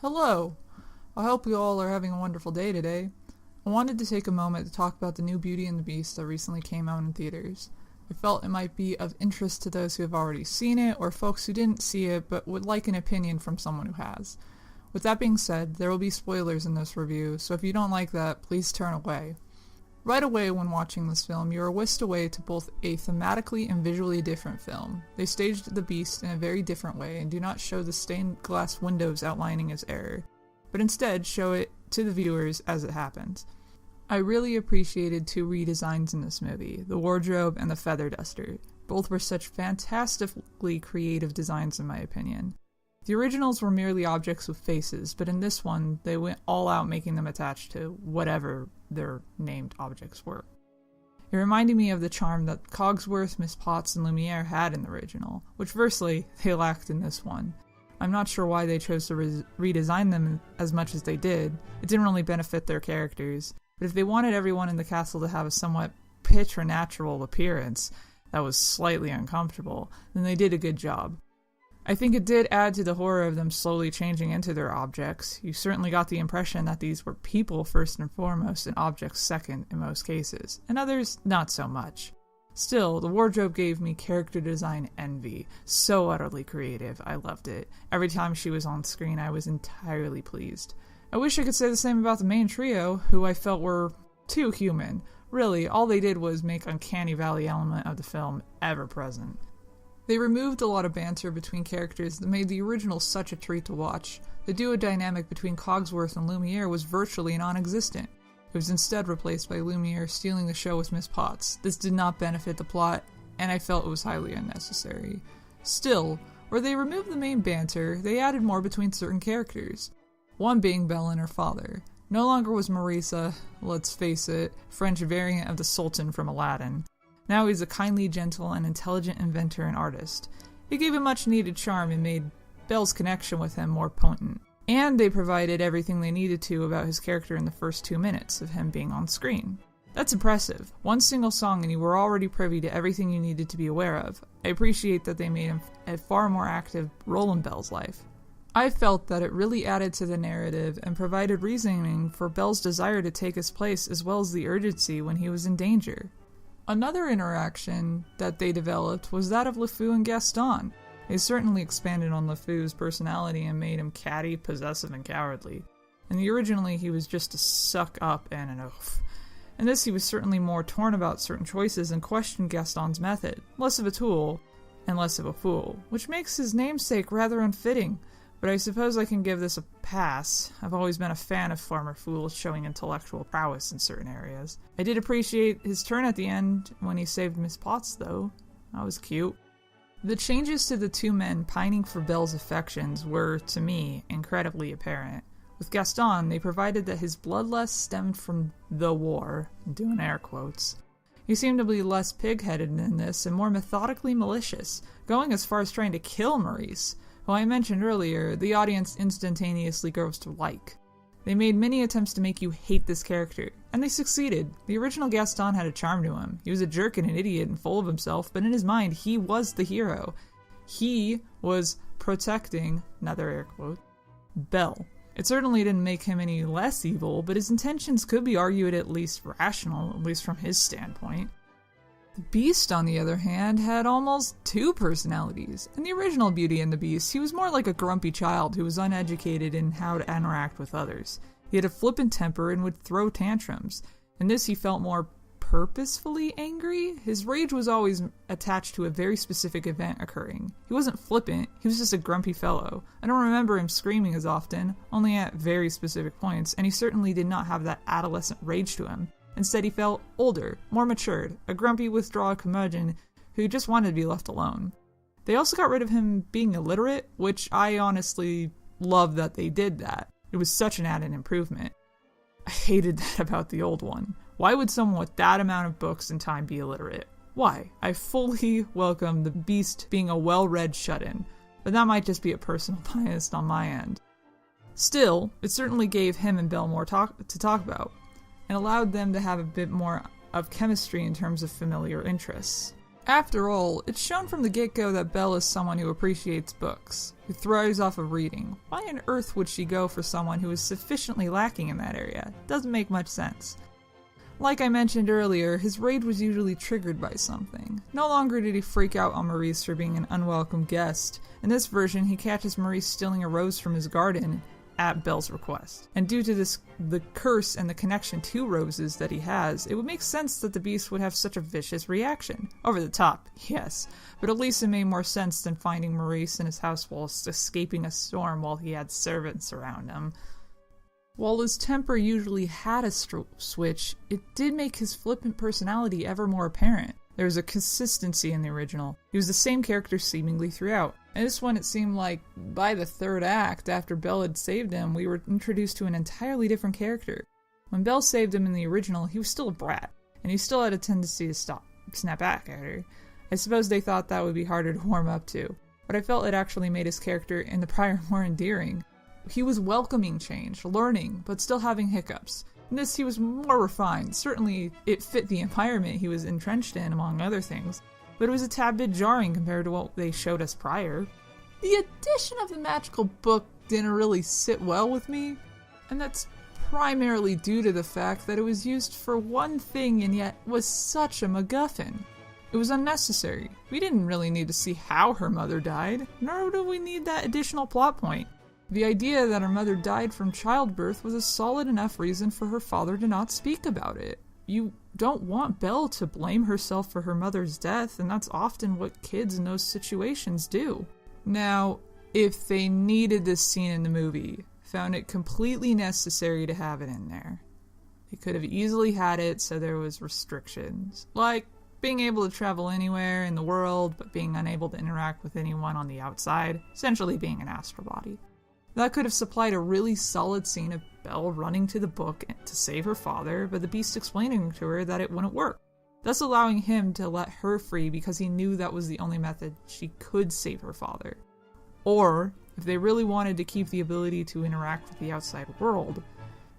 Hello! I hope you all are having a wonderful day today. I wanted to take a moment to talk about the new Beauty and the Beast that recently came out in theaters. I felt it might be of interest to those who have already seen it, or folks who didn't see it but would like an opinion from someone who has. With that being said, there will be spoilers in this review, so if you don't like that, please turn away. Right away when watching this film, you are whisked away to both a thematically and visually different film. They staged the Beast in a very different way and do not show the stained glass windows outlining his error, but instead show it to the viewers as it happens. I really appreciated two redesigns in this movie, the wardrobe and the feather duster. Both were such fantastically creative designs in my opinion. The originals were merely objects with faces, but in this one, they went all out making them attached to whatever their named objects were. It reminded me of the charm that Cogsworth, Miss Potts, and Lumiere had in the original, which versely they lacked in this one. I'm not sure why they chose to redesign them as much as they did. It didn't really benefit their characters, but if they wanted everyone in the castle to have a somewhat preternatural appearance that was slightly uncomfortable, then they did a good job. I think it did add to the horror of them slowly changing into their objects. You certainly got the impression that these were people first and foremost and objects second in most cases, and others not so much. Still, the wardrobe gave me character design envy. So utterly creative, I loved it. Every time she was on screen, I was entirely pleased. I wish I could say the same about the main trio, who I felt were too human. Really, all they did was make uncanny valley element of the film ever present. They removed a lot of banter between characters that made the original such a treat to watch. The duo dynamic between Cogsworth and Lumiere was virtually non-existent. It was instead replaced by Lumiere stealing the show with Miss Potts. This did not benefit the plot, and I felt it was highly unnecessary. Still, where they removed the main banter, they added more between certain characters. One being Belle and her father. No longer was Marisa, let's face it, French variant of the Sultan from Aladdin. Now he's a kindly, gentle, and intelligent inventor and artist. It gave a much-needed charm and made Belle's connection with him more potent. And they provided everything they needed to about his character in the first 2 minutes of him being on screen. That's impressive. One single song and you were already privy to everything you needed to be aware of. I appreciate that they made him a far more active role in Belle's life. I felt that it really added to the narrative and provided reasoning for Belle's desire to take his place as well as the urgency when he was in danger. Another interaction that they developed was that of LeFou and Gaston. They certainly expanded on LeFou's personality and made him catty, possessive, and cowardly. In the originally, he was just a suck-up and an oaf. In this, he was certainly more torn about certain choices and questioned Gaston's method, less of a tool and less of a fool, which makes his namesake rather unfitting. But I suppose I can give this a pass. I've always been a fan of former fools showing intellectual prowess in certain areas. I did appreciate his turn at the end when he saved Miss Potts, though. That was cute. The changes to the two men pining for Belle's affections were, to me, incredibly apparent. With Gaston, they provided that his bloodlust stemmed from the war, I'm doing air quotes. He seemed to be less pig-headed in this and more methodically malicious, going as far as trying to kill Maurice. Well, I mentioned earlier, the audience instantaneously grows to like. They made many attempts to make you hate this character, and they succeeded. The original Gaston had a charm to him. He was a jerk and an idiot and full of himself, but in his mind, he was the hero. He was protecting, another air quote, Belle. It certainly didn't make him any less evil, but his intentions could be argued at least rational, at least from his standpoint. The Beast, on the other hand, had almost two personalities. In the original Beauty and the Beast, he was more like a grumpy child who was uneducated in how to interact with others. He had a flippant temper and would throw tantrums. In this, he felt more purposefully angry. His rage was always attached to a very specific event occurring. He wasn't flippant, he was just a grumpy fellow. I don't remember him screaming as often, only at very specific points, and he certainly did not have that adolescent rage to him. Instead, he felt older, more matured, a grumpy, withdrawn curmudgeon who just wanted to be left alone. They also got rid of him being illiterate, which I honestly love that they did that. It was such an added improvement. I hated that about the old one. Why would someone with that amount of books and time be illiterate? Why? I fully welcome the Beast being a well-read shut-in, but that might just be a personal bias on my end. Still, it certainly gave him and Belle more to talk about, and allowed them to have a bit more of chemistry in terms of familiar interests. After all, it's shown from the get-go that Belle is someone who appreciates books, who thrives off of reading. Why on earth would she go for someone who is sufficiently lacking in that area? Doesn't make much sense. Like I mentioned earlier, his rage was usually triggered by something. No longer did he freak out on Maurice for being an unwelcome guest. In this version, he catches Maurice stealing a rose from his garden at Belle's request. And due to the curse and the connection to roses that he has, it would make sense that the beast would have such a vicious reaction. Over the top, yes, but at least it made more sense than finding Maurice in his house whilst escaping a storm while he had servants around him. While his temper usually had a switch, it did make his flippant personality ever more apparent. There was a consistency in the original. He was the same character seemingly throughout. And this one, it seemed like by the third act, after Belle had saved him, we were introduced to an entirely different character. When Belle saved him in the original, he was still a brat, and he still had a tendency to snap back at her. I suppose they thought that would be harder to warm up to, but I felt it actually made his character in the prior more endearing. He was welcoming change, learning, but still having hiccups. In this, he was more refined. Certainly, it fit the environment he was entrenched in, among other things, but it was a tad bit jarring compared to what they showed us prior. The addition of the magical book didn't really sit well with me, and that's primarily due to the fact that it was used for one thing and yet was such a MacGuffin. It was unnecessary. We didn't really need to see how her mother died, nor do we need that additional plot point. The idea that her mother died from childbirth was a solid enough reason for her father to not speak about it. You don't want Belle to blame herself for her mother's death, and that's often what kids in those situations do. Now, if they needed this scene in the movie, found it completely necessary to have it in there, they could have easily had it so there was restrictions, like being able to travel anywhere in the world, but being unable to interact with anyone on the outside, essentially being an astral body. That could have supplied a really solid scene of Belle running to the book to save her father, but the beast explaining to her that it wouldn't work, thus allowing him to let her free because he knew that was the only method she could save her father. Or, if they really wanted to keep the ability to interact with the outside world,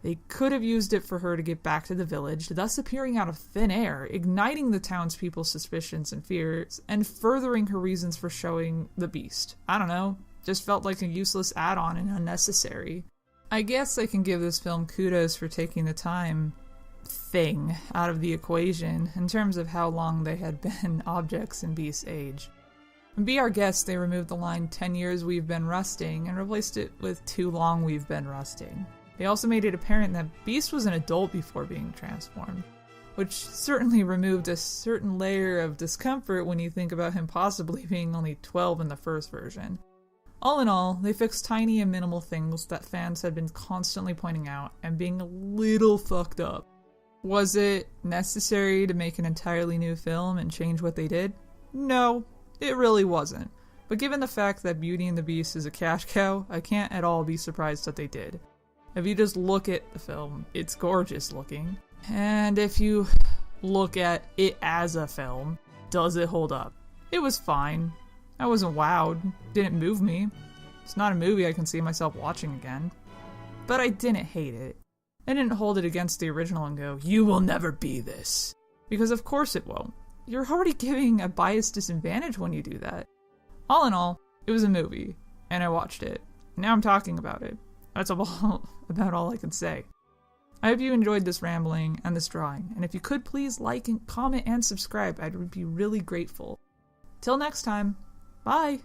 they could have used it for her to get back to the village, thus appearing out of thin air, igniting the townspeople's suspicions and fears, and furthering her reasons for showing the beast. I don't know. Just felt like a useless add-on and unnecessary. I guess I can give this film kudos for taking the time thing out of the equation in terms of how long they had been objects in Beast's age. In Be Our Guest, they removed the line 10 years we've been rusting and replaced it with too long we've been rusting. They also made it apparent that Beast was an adult before being transformed, which certainly removed a certain layer of discomfort when you think about him possibly being only 12 in the first version. All in all, they fixed tiny and minimal things that fans had been constantly pointing out and being a little fucked up. Was it necessary to make an entirely new film and change what they did? No, it really wasn't. But given the fact that Beauty and the Beast is a cash cow, I can't at all be surprised that they did. If you just look at the film, it's gorgeous looking. And if you look at it as a film, does it hold up? It was fine. I wasn't wowed. Didn't move me. It's not a movie I can see myself watching again. But I didn't hate it. I didn't hold it against the original and go, "You will never be this." Because of course it won't. You're already giving a biased disadvantage when you do that. All in all, it was a movie, and I watched it. Now I'm talking about it. That's about all I can say. I hope you enjoyed this rambling and this drawing, and if you could please like and comment and subscribe, I'd be really grateful. Till next time, bye!